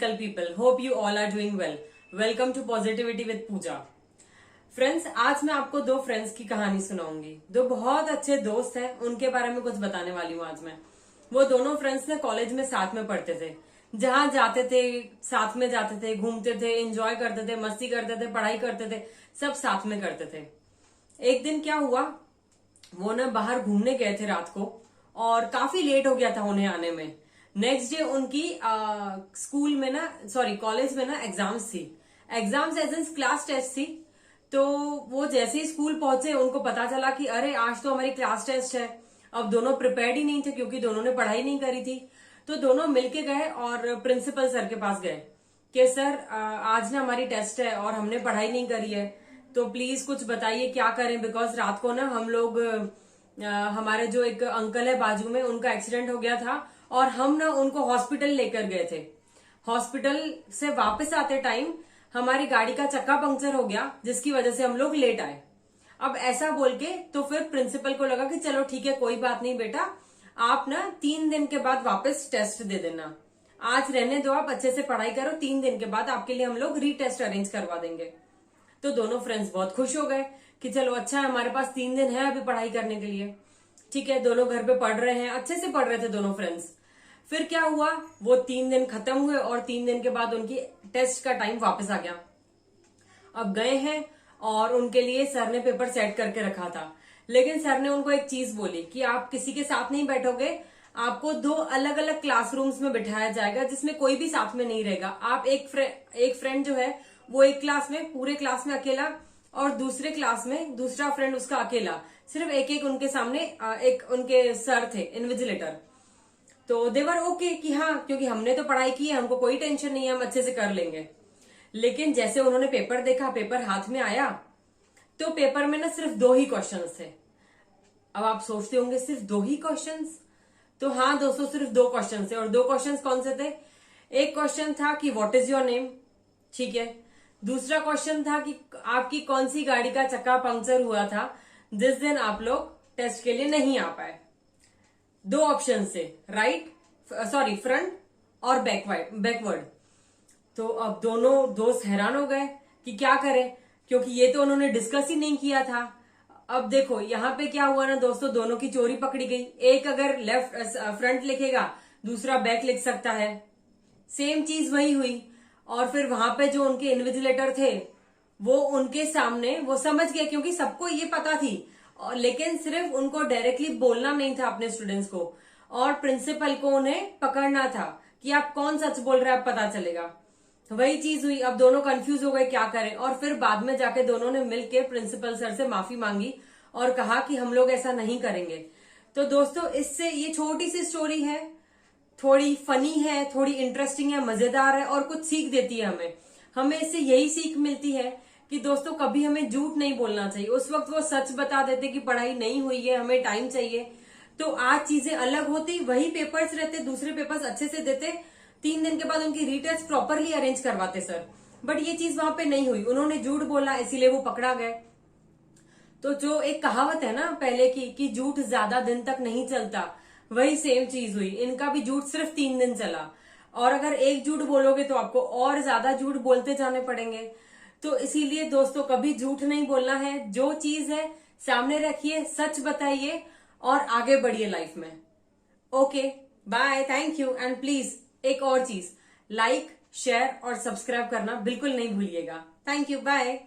magical people. Hope you all are doing well. Welcome to Positivity with Pooja. Friends, आज मैं आपको दो friends की कहानी सुनाऊंगी। दो बहुत अच्छे दोस्त हैं, उनके बारे में कुछ बताने वाली हूँ आज मैं। वो दोनों फ्रेंड्स ने कॉलेज में साथ में पढ़ते थे, जहां जाते थे साथ में जाते थे, घूमते थे, एंजॉय करते थे, मस्ती करते थे, पढ़ाई करते थे, सब साथ में करते थे। एक दिन क्या हुआ, वो ना बाहर घूमने गए थे रात को और काफी लेट हो गया था उन्हें आने में। नेक्स्ट डे उनकी स्कूल में ना कॉलेज में ना एग्जाम्स थी। Exams as in class test थी। तो वो जैसे ही स्कूल पहुंचे उनको पता चला कि अरे आज तो हमारी क्लास टेस्ट है। अब दोनों प्रिपेयर्ड ही नहीं थे क्योंकि दोनों ने पढ़ाई नहीं करी थी। तो दोनों मिलके गए और प्रिंसिपल सर के पास गए कि सर आज ना हमारी टेस्ट है और हमने पढ़ाई नहीं करी है, तो प्लीज कुछ बताइए क्या करें। बिकॉज रात को ना हम लोग हमारे जो एक अंकल है बाजू में, उनका एक्सीडेंट हो गया था और हम ना उनको हॉस्पिटल लेकर गए थे। हॉस्पिटल से वापस आते टाइम हमारी गाड़ी का चक्का पंक्चर हो गया, जिसकी वजह से हम लोग लेट आए। अब ऐसा बोल के तो फिर प्रिंसिपल को लगा कि चलो ठीक है, कोई बात नहीं बेटा, आप ना 3 दिन के बाद वापस टेस्ट दे देना। आज रहने दो, आप अच्छे से पढ़ाई करो, 3 दिन के बाद आपके लिए हम लोग रीटेस्ट अरेंज करवा देंगे। तो दोनों फ्रेंड्स बहुत खुश हो गए कि चलो अच्छा है, हमारे पास 3 दिन है अभी पढ़ाई करने के लिए। ठीक है, दोनों घर पे पढ़ रहे हैं, अच्छे से पढ़ रहे थे दोनों फ्रेंड्स। फिर क्या हुआ, वो 3 दिन खत्म हुए और 3 दिन के बाद उनकी टेस्ट का टाइम वापस आ गया। अब गए हैं और उनके लिए सर ने पेपर सेट करके रखा था, लेकिन सर ने उनको एक चीज बोली कि आप किसी के साथ नहीं बैठोगे, आपको 2 अलग अलग क्लासरूम्स में बिठाया जाएगा जिसमें कोई भी साथ में नहीं रहेगा। आप एक फ्रेंड जो है वो एक क्लास में, पूरे क्लास में अकेला, और दूसरे क्लास में दूसरा फ्रेंड उसका अकेला। सिर्फ एक उनके सामने एक उनके सर थे इन्विजिलेटर। तो देवर ओके कि हाँ, क्योंकि हमने तो पढ़ाई की है, हमको कोई टेंशन नहीं है, हम अच्छे से कर लेंगे। लेकिन जैसे उन्होंने पेपर देखा, पेपर हाथ में आया, तो पेपर में ना सिर्फ 2 ही क्वेश्चंस थे। अब आप सोचते होंगे सिर्फ 2 ही क्वेश्चंस? तो हाँ दोस्तों, सिर्फ 2 क्वेश्चन थे। और 2 क्वेश्चंस कौन से थे? एक क्वेश्चन था कि व्हाट इज योर नेम, ठीक है। दूसरा क्वेश्चन था कि आपकी कौन सी गाड़ी का चक्का पंक्चर हुआ था जिस दिन आप लोग टेस्ट के लिए नहीं आ पाए। 2 ऑप्शन थे, फ्रंट और बैकवर्ड। तो अब दोनों दोस्त हैरान हो गए कि क्या करें, क्योंकि ये तो उन्होंने डिस्कस ही नहीं किया था। अब देखो यहाँ पे क्या हुआ ना दोस्तों, दोनों की चोरी पकड़ी गई। एक अगर फ्रंट लिखेगा, दूसरा बैक लिख सकता है। सेम चीज वही हुई। और फिर वहां पे जो उनके इन्विजिलेटर थे, वो उनके सामने वो समझ गए, क्योंकि सबको ये पता थी, लेकिन सिर्फ उनको डायरेक्टली बोलना नहीं था अपने स्टूडेंट्स को, और प्रिंसिपल को उन्हें पकड़ना था कि आप कौन सच बोल रहे हैं, अब पता चलेगा। वही चीज हुई। अब दोनों कंफ्यूज हो गए क्या करें, और फिर बाद में जाके दोनों ने मिलकर प्रिंसिपल सर से माफी मांगी और कहा कि हम लोग ऐसा नहीं करेंगे। तो दोस्तों, इससे ये छोटी सी स्टोरी है, थोड़ी फनी है, थोड़ी इंटरेस्टिंग है, मजेदार है और कुछ सीख देती है हमें। हमें इससे यही सीख मिलती है कि दोस्तों कभी हमें झूठ नहीं बोलना चाहिए। उस वक्त वो सच बता देते कि पढ़ाई नहीं हुई है, हमें टाइम चाहिए, तो आज चीजें अलग होती, वही पेपर्स रहते, दूसरे पेपर्स अच्छे से देते, 3 दिन के बाद उनकी रीटेस्ट प्रॉपरली अरेंज करवाते सर। बट ये चीज वहां पे नहीं हुई, उन्होंने झूठ बोला, इसीलिए वो पकड़ा गए। तो जो एक कहावत है ना पहले की कि झूठ ज्यादा दिन तक नहीं चलता, वही सेम चीज हुई। इनका भी झूठ सिर्फ 3 दिन चला, और अगर एक झूठ बोलोगे तो आपको और ज्यादा झूठ बोलते जाने पड़ेंगे। तो इसीलिए दोस्तों कभी झूठ नहीं बोलना है। जो चीज है सामने रखिए, सच बताइए और आगे बढ़िए लाइफ में। Okay, bye, thank you. And please एक और चीज, लाइक, शेयर और सब्सक्राइब करना बिल्कुल नहीं भूलिएगा। Thank you, bye.